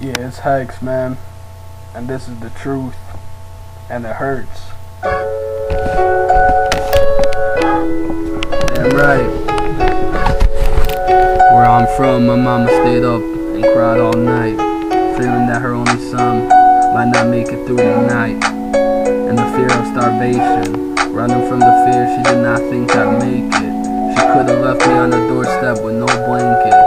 Yeah, it's Hex, man. And this is the truth. And it hurts. Damn right. Where I'm from, my mama stayed up and cried all night, fearing that her only son might not make it through the night. And the fear of starvation, running from the fear she did not think I'd make it. She could have left me on the doorstep with no blanket.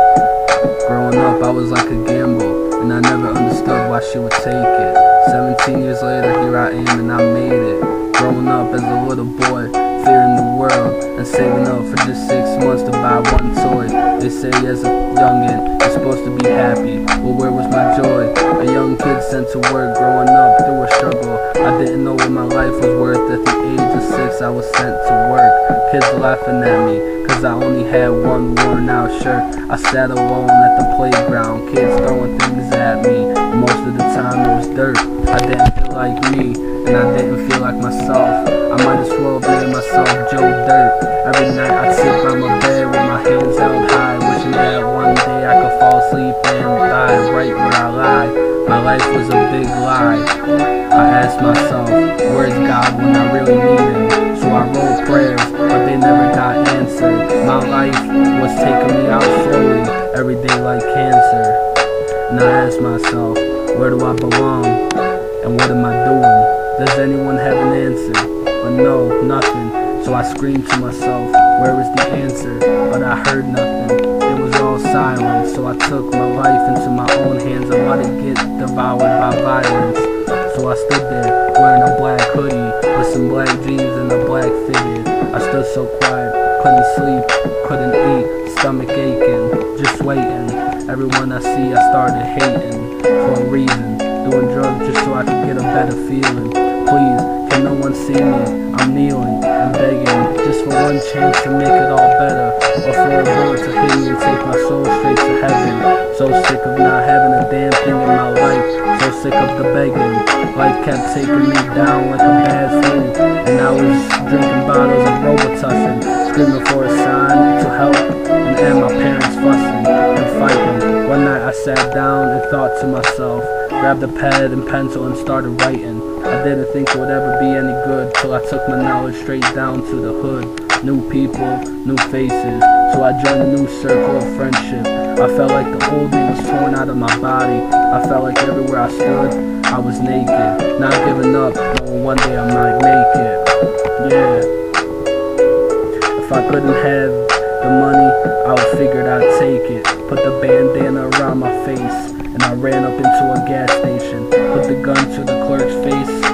Growing up, I was like a gamble, and I never understood why she would take it. 17 years later, here I am and I made it. Growing up as a little boy, fearing the world, and saving up for just 6 months to buy one toy. They say as a youngin', you're supposed to be happy. Well, where was my joy? A young kid sent to work, growing up through a struggle. I didn't know what my life was worth. At the age of 6, I was sent to work. Kids laughing at me, cause I only had one worn out shirt. I sat alone at the playground, kids throwing things at me. Most of the time it was dirt. I didn't feel like me, and I didn't feel like myself. I might as well named myself Joe Dirt. Every night I'd sit by my bed with my hands held high, wishing that one day I could fall asleep and die right where I lie. My life was a big lie. I asked myself, where's God when I really need him? So I wrote prayers, but they never got answered. My life was taking me out slowly, every day like cancer. And I asked myself, where do I belong? And what am I doing? Does anyone have an answer? But no, nothing. So I screamed to myself, where is the answer? But I heard nothing. It was all silent. So I took my life into my own hands and let it get devoured by violence. So I stood there, wearing a black hoodie, with some black jeans and a black fitted. I stood so quiet, couldn't sleep, couldn't eat, stomach aching, just waiting. Everyone I see, I started hating, for a reason. Doing drugs just so I could get a better feeling. Please, can no one see me? I'm kneeling and begging, just for one chance to make it all better, or for a bullet to hit me and take my soul straight to heaven. So sick of not having a damn thing in my life, so sick of the begging. Life kept taking me down like a bad flu, and I was drinking bottles of Robitussin, screaming for a sign to help, and my parents fussing and fighting. One night I sat down and thought to myself, grabbed a pad and pencil and started writing. I didn't think it would ever be any good, till I took my knowledge straight down to the hood. New people, new faces, so I joined a new circle of friendship. I felt like the old me was torn out of my body. I felt like everywhere I stood, I was naked, not giving up, knowing one day I might make it. Yeah. If I couldn't have the money, I would figure I'd take it. Put the bandana around my face, and I ran up into a gas station, put the gun to the clerk's face,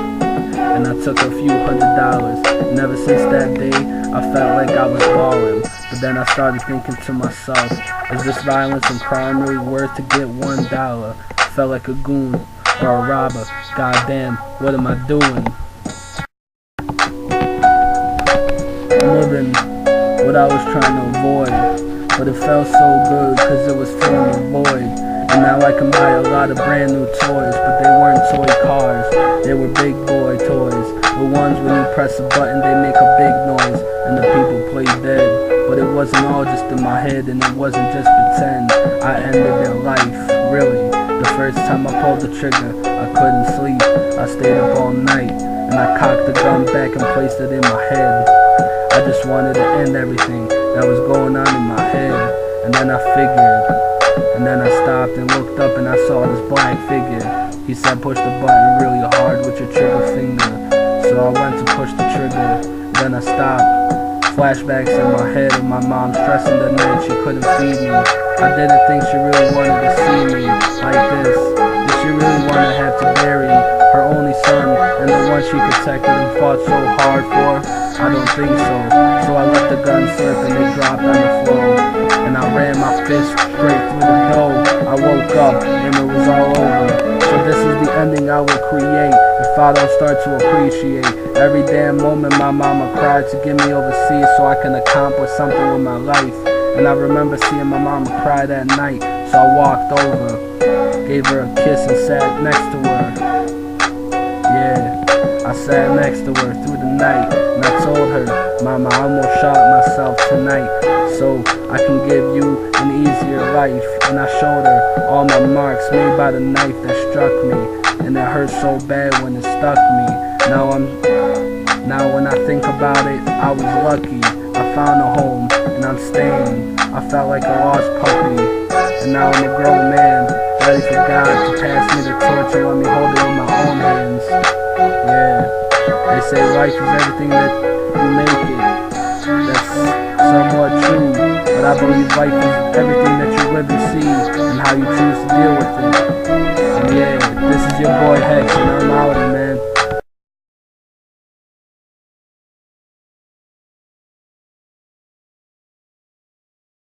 and I took a few $100. And ever since that day, I felt like I was balling. But then I started thinking to myself, is this violence and crime really worth to get $1? Felt like a goon or a robber. Goddamn, what am I doing? I'm living what I was trying to avoid, but it felt so good cause it was filling a void. And now I can buy a lot of brand new toys, but they weren't toy cars, they were big boy toys. The ones when you press a button they make a big noise, and the people play dead. But it wasn't all just in my head, and it wasn't just pretend. I ended their life, really. The first time I pulled the trigger, I couldn't sleep. I stayed up all night, and I cocked the gun back and placed it in my head. I just wanted to end everything that was going on in my head. And then I figured, and then I stopped and looked up and I saw this black figure. He said push the button really hard with your trigger finger. So I went to push the trigger, then I stopped. Flashbacks in my head of my mom stressing the night she couldn't feed me. I didn't think she really wanted to see me like this. Did she really want to have to bury her only son and the one she protected and fought so hard for? I don't think so. So I let the gun slip and it dropped on the floor, and I ran my fist straight through the door. I woke up and it was all over. So this is the ending I would create if I don't start to appreciate every damn moment my mama cried to get me overseas so I can accomplish something with my life. And I remember seeing my mama cry that night, so I walked over, gave her a kiss and sat next to her. Yeah, I sat next to her through the night, and I told her, Mama, I almost shot myself tonight. so I can give you an easier life. And I showed her all my marks made by the knife that struck me, and it hurt so bad when it stuck me. Now when I think about it, I was lucky. I found a home and I'm staying. I felt like a lost puppy, and now I'm a grown man, ready for God to pass me the torch and let me hold it in my own hands. Yeah, they say life is everything that you make it. That's somewhat true, but I believe life is everything that you live and see, and how you choose to deal with it. And yeah, this is your boy Hex, and I'm out.